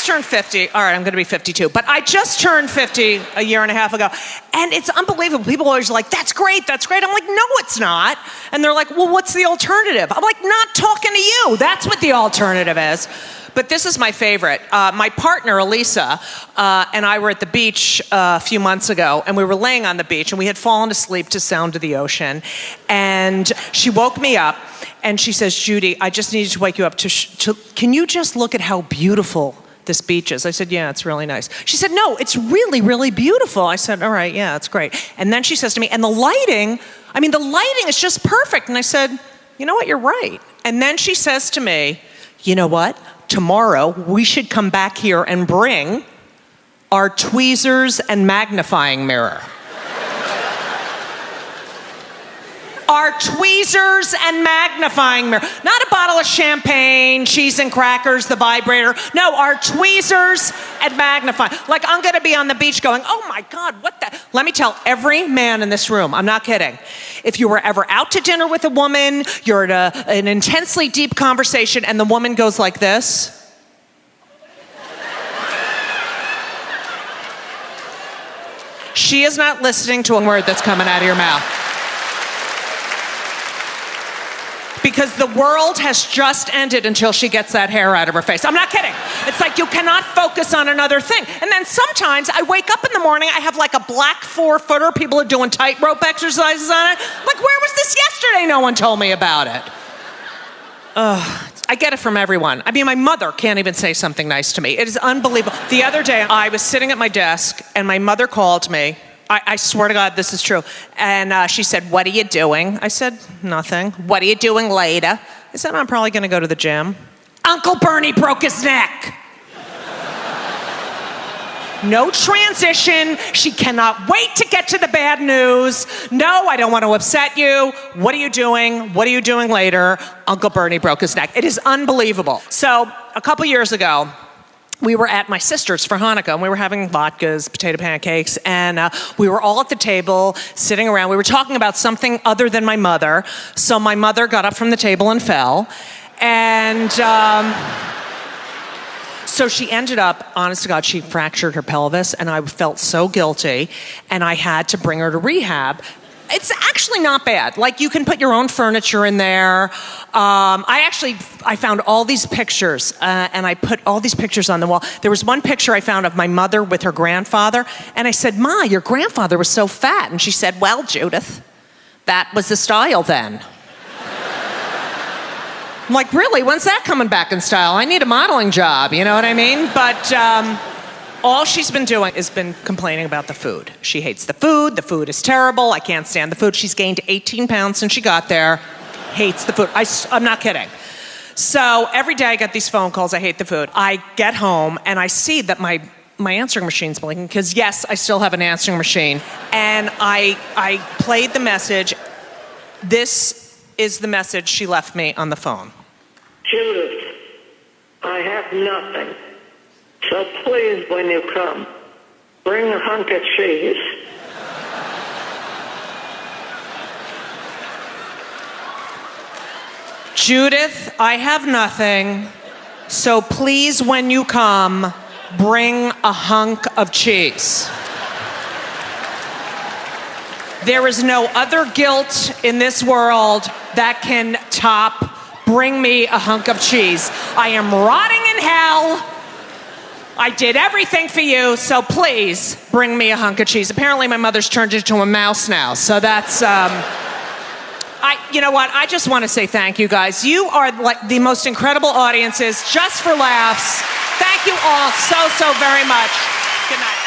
turned 50. All right, I'm going to be 52. But I just turned 50 a year and a half ago. And it's unbelievable. People are always like, that's great, that's great. I'm like, no, it's not. And they're like, well, what's the alternative? I'm like, not talking to you. That's what the alternative is. But this is my favorite. My partner, Elisa, and I were at the beach a few months ago, and we were laying on the beach, and we had fallen asleep to sound of the ocean. And she woke me up, and she says, Judy, I just needed to wake you up can you just look at how beautiful this beach is? I said, yeah, it's really nice. She said, no, it's really, really beautiful. I said, all right, yeah, it's great. And then she says to me, and the lighting is just perfect. And I said, you know what, you're right. And then she says to me, you know what? Tomorrow, we should come back here and bring our tweezers and magnifying mirror. Our tweezers and magnifying mirror. Not a bottle of champagne, cheese and crackers, the vibrator. No, our tweezers and magnifying. Like, I'm gonna be on the beach going, oh my God, what the? Let me tell every man in this room, I'm not kidding. If you were ever out to dinner with a woman, you're at an intensely deep conversation, and the woman goes like this. She is not listening to a word that's coming out of your mouth. Because the world has just ended until she gets that hair out of her face. I'm not kidding. It's like you cannot focus on another thing. And then sometimes I wake up in the morning, I have like a black 4-footer. People are doing tightrope exercises on it. Like, where was this yesterday? No one told me about it. I get it from everyone. I mean, my mother can't even say something nice to me. It is unbelievable. The other day, I was sitting at my desk, and my mother called me. I swear to God, this is true. And she said, what are you doing? I said, nothing. What are you doing later? I said, I'm probably going to go to the gym. Uncle Bernie broke his neck. No transition. She cannot wait to get to the bad news. No, I don't want to upset you. What are you doing? What are you doing later? Uncle Bernie broke his neck. It is unbelievable. So a couple years ago, we were at my sister's for Hanukkah, and we were having latkes, potato pancakes, and we were all at the table, sitting around. We were talking about something other than my mother. So my mother got up from the table and fell. And so she ended up, honest to God, she fractured her pelvis, and I felt so guilty, and I had to bring her to rehab. It's actually not bad. Like, you can put your own furniture in there. I found all these pictures, and I put all these pictures on the wall. There was one picture I found of my mother with her grandfather, and I said, Ma, your grandfather was so fat. And she said, well, Judith, that was the style then. I'm like, really? When's that coming back in style? I need a modeling job, you know what I mean? But all she's been doing is been complaining about the food. She hates the food is terrible, I can't stand the food. She's gained 18 pounds since she got there, hates the food. I'm not kidding. So every day I get these phone calls, I hate the food. I get home and I see that my answering machine's blinking, because yes, I still have an answering machine. And I played the message. This is the message she left me on the phone. Judith, I have nothing. So please, when you come, bring a hunk of cheese. Judith, I have nothing. So please, when you come, bring a hunk of cheese. There is no other guilt in this world that can top bring me a hunk of cheese. I am rotting in hell. I did everything for you, so please bring me a hunk of cheese. Apparently my mother's turned into a mouse now, so that's, you know what, I just want to say thank you guys. You are like the most incredible audiences, just for laughs. Thank you all so very much. Good night.